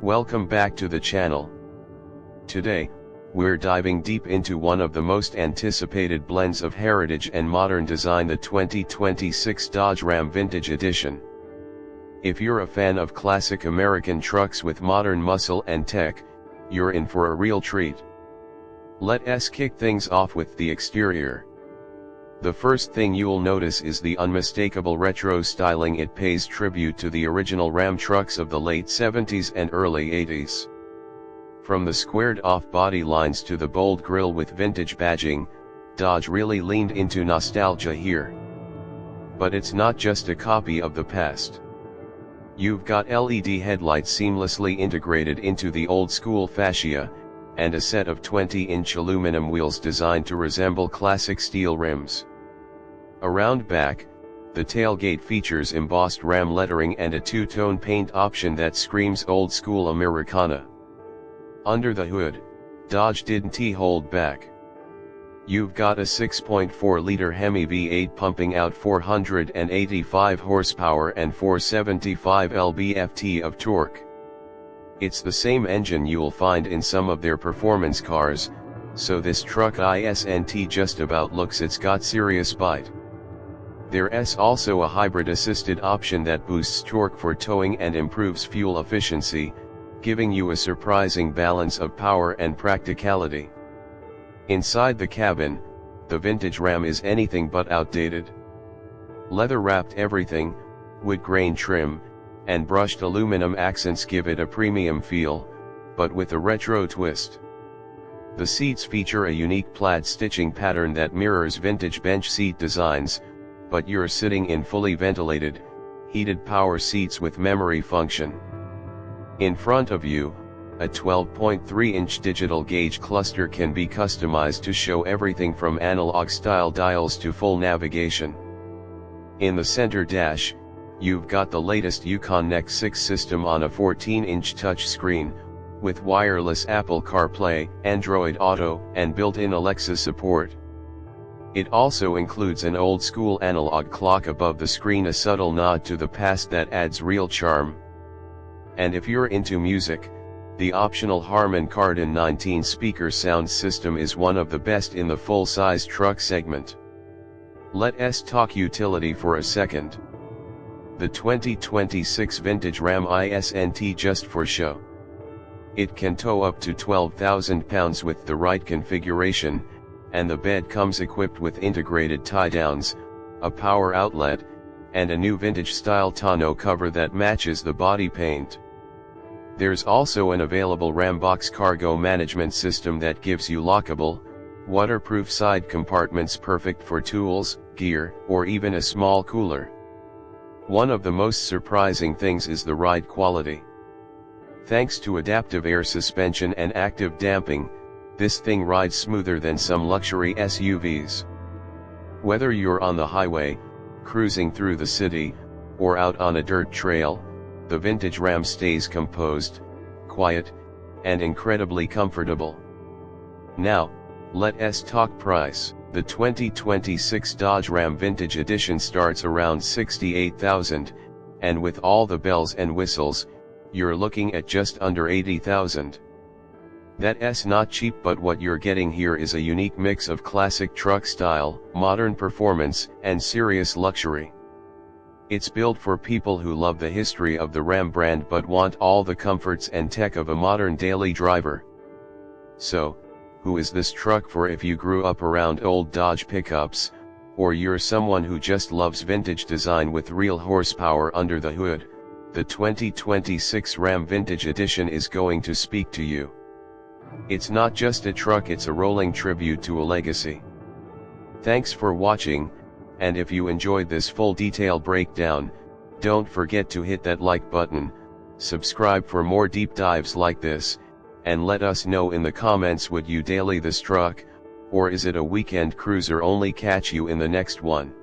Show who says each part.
Speaker 1: Welcome back to the channel. Today, we're diving deep into one of the most anticipated blends of heritage and modern design, the 2026 Dodge Ram Vintage Edition. If you're a fan of classic American trucks with modern muscle and tech, you're in for a real treat. Let's kick things off with the exterior. The first thing you'll notice is the unmistakable retro styling. It pays tribute to the original Ram trucks of the late 70s and early 80s. From the squared-off body lines to the bold grille with vintage badging, Dodge really leaned into nostalgia here. But it's not just a copy of the past. You've got LED headlights seamlessly integrated into the old-school fascia, and a set of 20-inch aluminum wheels designed to resemble classic steel rims. Around back, the tailgate features embossed Ram lettering and a two-tone paint option that screams old-school Americana. Under the hood, Dodge didn't hold back. You've got a 6.4-liter HEMI V8 pumping out 485 horsepower and 475 lb-ft of torque. It's the same engine you'll find in some of their performance cars, so this truck isn't just about looks, it's got serious bite. There's also a hybrid assisted option that boosts torque for towing and improves fuel efficiency, giving you a surprising balance of power and practicality. Inside the cabin, the vintage Ram is anything but outdated. Leather-wrapped everything, wood grain trim, and brushed aluminum accents give it a premium feel, but with a retro twist. The seats feature a unique plaid stitching pattern that mirrors vintage bench seat designs, but you're sitting in fully ventilated, heated power seats with memory function. In front of you, a 12.3-inch digital gauge cluster can be customized to show everything from analog-style dials to full navigation. In the center dash, you've got the latest Yukon Next 6 system on a 14-inch touchscreen, with wireless Apple CarPlay, Android Auto, and built-in Alexa support. It also includes an old-school analog clock above the screen, a subtle nod to the past that adds real charm. And if you're into music, the optional Harman Kardon 19-speaker sound system is one of the best in the full-size truck segment. Let's talk utility for a second. The 2026 vintage Ram isn't just for show. It can tow up to 12,000 pounds with the right configuration, and the bed comes equipped with integrated tie-downs, a power outlet, and a new vintage-style tonneau cover that matches the body paint. There's also an available Ram Box cargo management system that gives you lockable, waterproof side compartments perfect for tools, gear, or even a small cooler. One of the most surprising things is the ride quality. Thanks to adaptive air suspension and active damping, this thing rides smoother than some luxury SUVs. Whether you're on the highway, cruising through the city, or out on a dirt trail, the vintage Ram stays composed, quiet, and incredibly comfortable. Now, let's talk price. The 2026 Dodge Ram Vintage Edition starts around $68,000, and with all the bells and whistles, you're looking at just under $80,000. That's not cheap, but what you're getting here is a unique mix of classic truck style, modern performance, and serious luxury. It's built for people who love the history of the Ram brand but want all the comforts and tech of a modern daily driver. So, who is this truck for? If you grew up around old Dodge pickups, or you're someone who just loves vintage design with real horsepower under the hood, the 2026 Ram Vintage Edition is going to speak to you. It's not just a truck, it's a rolling tribute to a legacy. Thanks for watching, and if you enjoyed this full detail breakdown, don't forget to hit that like button, subscribe for more deep dives like this, and let us know in the comments, would you daily this truck, or is it a weekend cruiser only? Catch you in the next one.